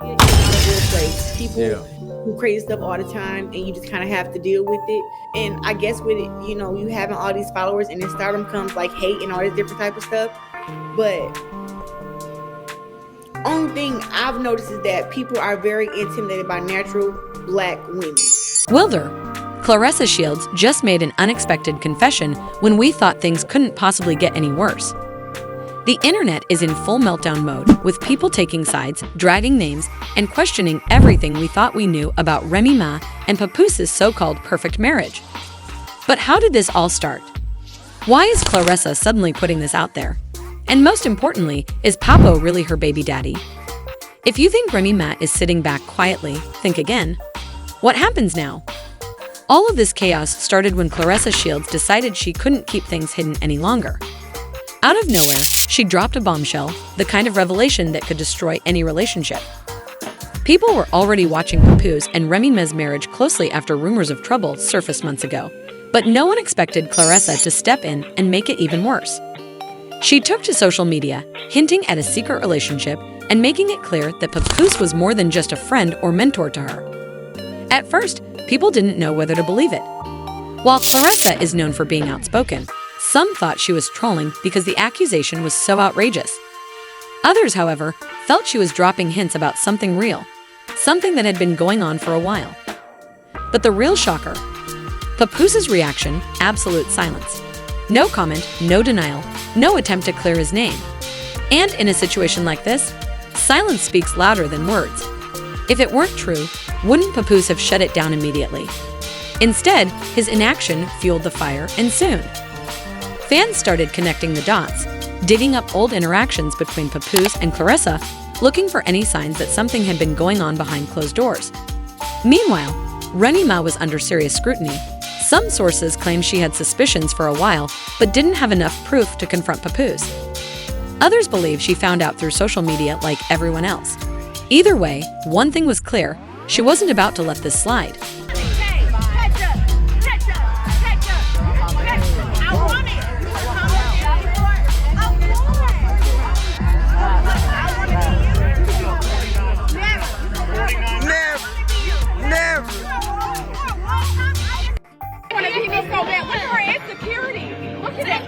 Media is not a real place. People Yeah. do crazy stuff all the time, and you just kind of have to deal with it. And I guess with it, you having all these followers, and then stardom comes like hate and all this different type of stuff. But only thing I've noticed is that people are very intimidated by natural black women. Wilder, Claressa Shields just made an unexpected confession when we thought things couldn't possibly get any worse. The internet is in full meltdown mode, with people taking sides, dragging names, and questioning everything we thought we knew about Remy Ma and Papoose's so-called perfect marriage. But how did this all start? Why is Claressa suddenly putting this out there? And most importantly, is Papo really her baby daddy? If you think Remy Ma is sitting back quietly, think again. What happens now? All of this chaos started when Claressa Shields decided she couldn't keep things hidden any longer. Out of nowhere, she dropped a bombshell, the kind of revelation that could destroy any relationship. People were already watching Papoose and Remy Ma's marriage closely after rumors of trouble surfaced months ago, but no one expected Claressa to step in and make it even worse. She took to social media, hinting at a secret relationship and making it clear that Papoose was more than just a friend or mentor to her. At first, people didn't know whether to believe it. While Claressa is known for being outspoken, some thought she was trolling because the accusation was so outrageous. Others, however, felt she was dropping hints about something real, something that had been going on for a while. But the real shocker, Papoose's reaction, absolute silence. No comment, no denial, no attempt to clear his name. And in a situation like this, silence speaks louder than words. If it weren't true, wouldn't Papoose have shut it down immediately? Instead, his inaction fueled the fire, and soon, fans started connecting the dots, digging up old interactions between Papoose and Claressa, looking for any signs that something had been going on behind closed doors. Meanwhile, Remy Ma was under serious scrutiny. Some sources claim she had suspicions for a while, but didn't have enough proof to confront Papoose. Others believe she found out through social media like everyone else. Either way, one thing was clear, she wasn't about to let this slide.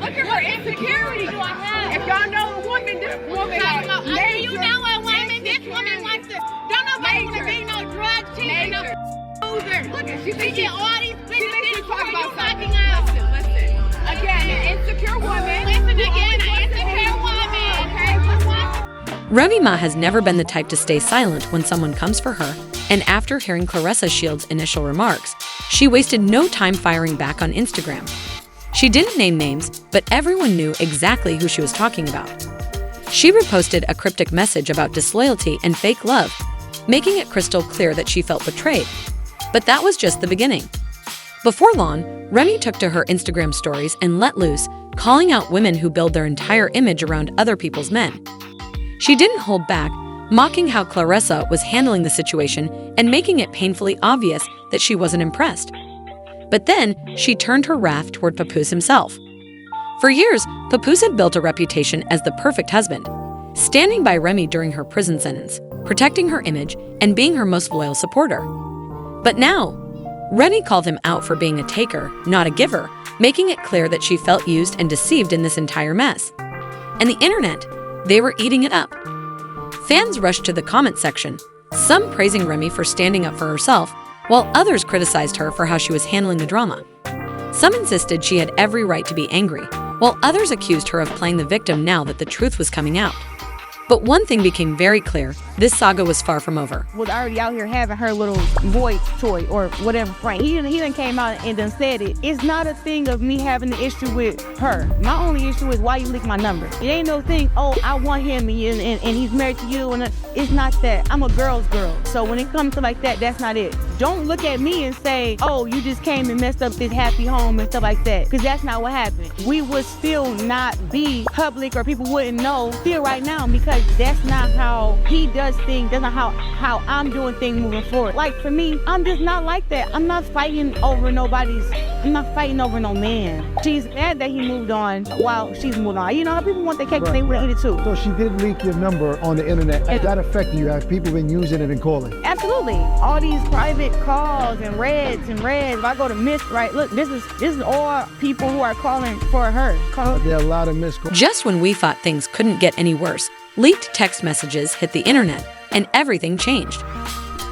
Look at her insecurity. If y'all know a woman, this woman has okay, you know a woman, this woman wants to, don't nobody want to be no drug cheater, no loser. Look at she get all these she talk about fucking out. Listen. Again, an insecure woman. Listen again, an insecure woman. Okay, Remy Ma has never been the type to stay silent when someone comes for her, and after hearing Claressa Shields' initial remarks, she wasted no time firing back on Instagram. She didn't name names, but everyone knew exactly who she was talking about. She reposted a cryptic message about disloyalty and fake love, making it crystal clear that she felt betrayed. But that was just the beginning. Before long, Remy took to her Instagram stories and let loose, calling out women who build their entire image around other people's men. She didn't hold back, mocking how Claressa was handling the situation and making it painfully obvious that she wasn't impressed. But then, she turned her wrath toward Papoose himself. For years, Papoose had built a reputation as the perfect husband, standing by Remy during her prison sentence, protecting her image, and being her most loyal supporter. But now, Remy called him out for being a taker, not a giver, making it clear that she felt used and deceived in this entire mess. And the internet, they were eating it up. Fans rushed to the comment section, some praising Remy for standing up for herself, while others criticized her for how she was handling the drama. Some insisted she had every right to be angry, while others accused her of playing the victim now that the truth was coming out. But one thing became very clear, this saga was far from over. Was already out here having her little boy toy or whatever, Frank. He done came out and done said it. It's not a thing of me having the issue with her. My only issue is why you leak my number. It ain't no thing, oh, I want him and he's married to you. And it's not that. I'm a girl's girl. So when it comes to like that, that's not it. don't look at me and say, oh, you just came and messed up this happy home and stuff like that. Because that's not what happened. We would still not be public or people wouldn't know still right now because that's not how he does things. That's not how I'm doing things moving forward. Like for me, I'm just not like that. I'm not fighting over no man. She's mad that he moved on while she's moved on. You know, people want their cake and they would eat it too. So she did leak your number on the internet. Has that affected you? Have people been using it and calling? Absolutely. All these private calls and reds. If I go to Miss, right, look, this is all people who are calling for her. There are a lot of missed calls. Just when we thought things couldn't get any worse, leaked text messages hit the internet and everything changed.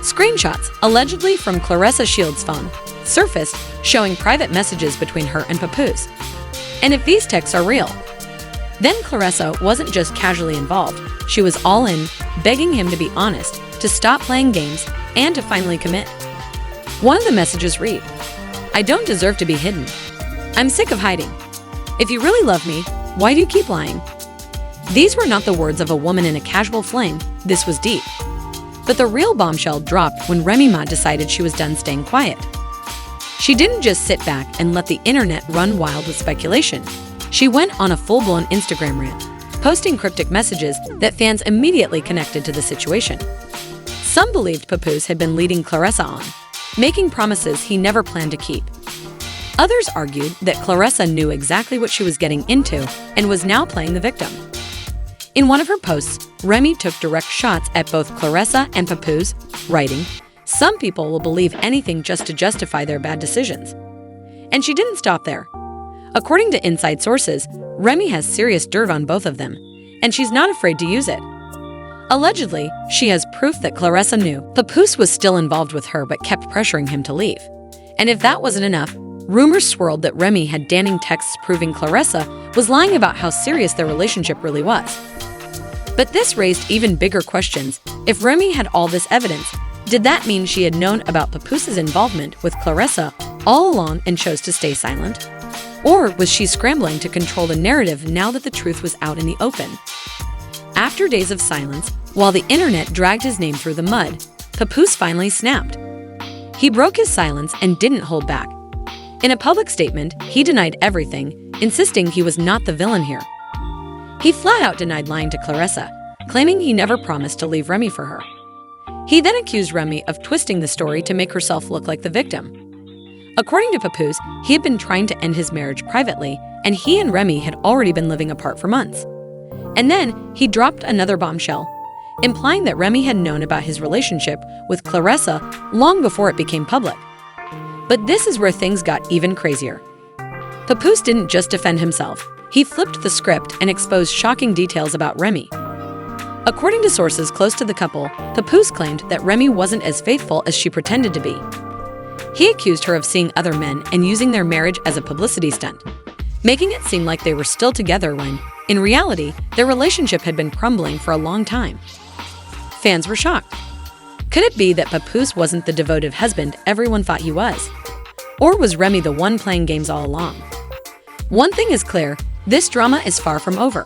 Screenshots, allegedly from Claressa Shields' phone, surfaced showing private messages between her and Papoose. And if these texts are real, then Claressa wasn't just casually involved, she was all in, begging him to be honest, to stop playing games, and to finally commit. One of the messages read, "I don't deserve to be hidden. I'm sick of hiding. If you really love me, why do you keep lying?" These were not the words of a woman in a casual fling, this was deep. But the real bombshell dropped when Remy Ma decided she was done staying quiet. She didn't just sit back and let the internet run wild with speculation. She went on a full-blown Instagram rant, posting cryptic messages that fans immediately connected to the situation. Some believed Papoose had been leading Claressa on, making promises he never planned to keep. Others argued that Claressa knew exactly what she was getting into and was now playing the victim. In one of her posts, Remy took direct shots at both Claressa and Papoose, writing, "Some people will believe anything just to justify their bad decisions." And she didn't stop there. According to inside sources, Remy has serious dirt on both of them, and she's not afraid to use it. Allegedly, she has proof that Claressa knew Papoose was still involved with her but kept pressuring him to leave. And if that wasn't enough, rumors swirled that Remy had damning texts proving Claressa was lying about how serious their relationship really was. But this raised even bigger questions. If Remy had all this evidence, did that mean she had known about Papoose's involvement with Claressa all along and chose to stay silent? Or was she scrambling to control the narrative now that the truth was out in the open? After days of silence, while the internet dragged his name through the mud, Papoose finally snapped. He broke his silence and didn't hold back. In a public statement, he denied everything, insisting he was not the villain here. He flat out denied lying to Claressa, claiming he never promised to leave Remy for her. He then accused Remy of twisting the story to make herself look like the victim. According to Papoose, he had been trying to end his marriage privately, and he and Remy had already been living apart for months. And then he dropped another bombshell, implying that Remy had known about his relationship with Claressa long before it became public. But this is where things got even crazier. Papoose didn't just defend himself. He flipped the script and exposed shocking details about Remy. According to sources close to the couple, Papoose claimed that Remy wasn't as faithful as she pretended to be. He accused her of seeing other men and using their marriage as a publicity stunt, making it seem like they were still together when, in reality, their relationship had been crumbling for a long time. Fans were shocked. Could it be that Papoose wasn't the devoted husband everyone thought he was? Or was Remy the one playing games all along? One thing is clear, this drama is far from over.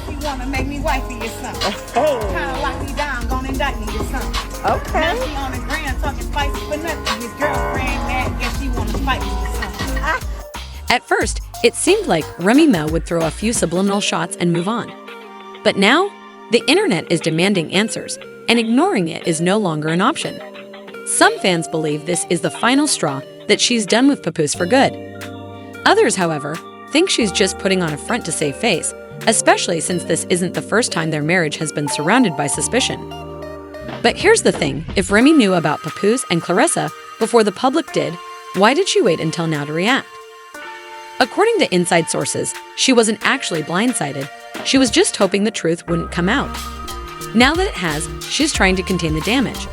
You wanna make me wife for your son. Kinda lock me down, gonna indict me your son. Okay. Now she on the ground talking spicy for nothing. His girlfriend mad, guess she wanna fight me or something. At first, it seemed like Remy Ma would throw a few subliminal shots and move on. But now, the internet is demanding answers, and ignoring it is no longer an option. Some fans believe this is the final straw, that she's done with Papoose for good. Others, however, think she's just putting on a front to save face, especially since this isn't the first time their marriage has been surrounded by suspicion. But here's the thing, if Remy knew about Papoose and Claressa before the public did, why did she wait until now to react? According to inside sources, she wasn't actually blindsided, she was just hoping the truth wouldn't come out. Now that it has, she's trying to contain the damage.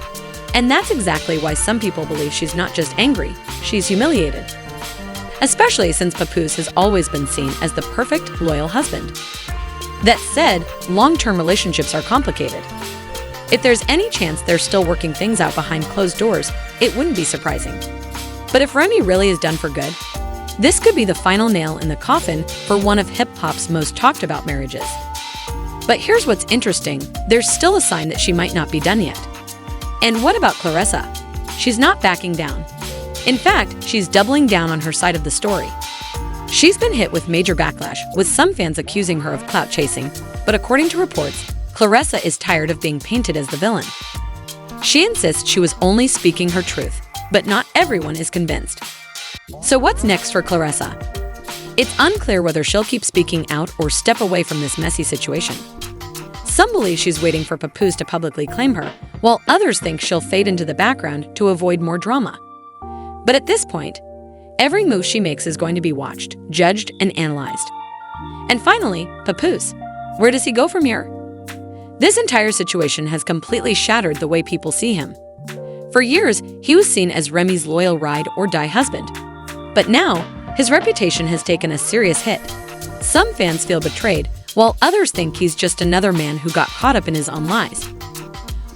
And that's exactly why some people believe she's not just angry, she's humiliated. Especially since Papoose has always been seen as the perfect, loyal husband. That said, long-term relationships are complicated. If there's any chance they're still working things out behind closed doors, it wouldn't be surprising. But if Remy really is done for good, this could be the final nail in the coffin for one of hip-hop's most talked about marriages. But here's what's interesting, there's still a sign that she might not be done yet. And what about Claressa? she's not backing down. In fact, she's doubling down on her side of the story. She's been hit with major backlash, with some fans accusing her of clout chasing, but according to reports, Claressa is tired of being painted as the villain. She insists she was only speaking her truth, but not everyone is convinced. So what's next for Claressa? It's unclear whether she'll keep speaking out or step away from this messy situation. Some believe she's waiting for Papoose to publicly claim her, while others think she'll fade into the background to avoid more drama. But at this point, every move she makes is going to be watched, judged, and analyzed. And finally, Papoose. Where does he go from here? This entire situation has completely shattered the way people see him. For years, he was seen as Remy's loyal ride-or-die husband. But now, his reputation has taken a serious hit. Some fans feel betrayed, while others think he's just another man who got caught up in his own lies.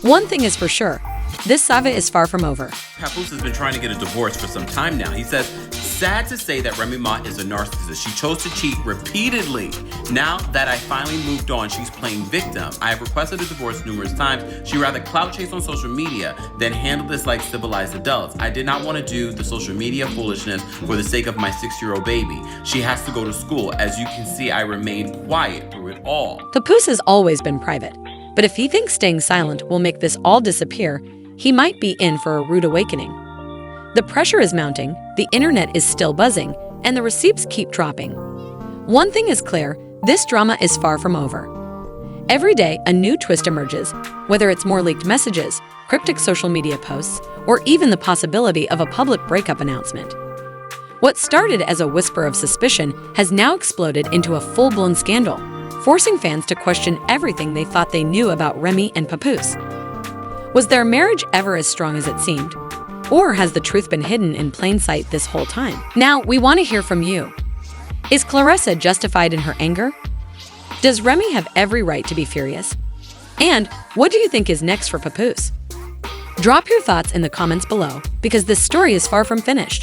One thing is for sure, this saga is far from over. Papoose has been trying to get a divorce for some time now. He says, sad to say that Remy Ma is a narcissist. She chose to cheat repeatedly. Now that I finally moved on, she's playing victim. I have requested a divorce numerous times. She rather clout chase on social media than handle this like civilized adults. I did not want to do the social media foolishness for the sake of my 6-year-old baby. She has to go to school. As you can see, I remained quiet through it all. Papoose has always been private, but if he thinks staying silent will make this all disappear, he might be in for a rude awakening. The pressure is mounting, the internet is still buzzing, and the receipts keep dropping. One thing is clear, this drama is far from over. Every day, a new twist emerges, whether it's more leaked messages, cryptic social media posts, or even the possibility of a public breakup announcement. What started as a whisper of suspicion has now exploded into a full-blown scandal, forcing fans to question everything they thought they knew about Remy and Papoose. Was their marriage ever as strong as it seemed? Or has the truth been hidden in plain sight this whole time? Now, we want to hear from you. Is Claressa justified in her anger? Does Remy have every right to be furious? And what do you think is next for Papoose? Drop your thoughts in the comments below, because this story is far from finished.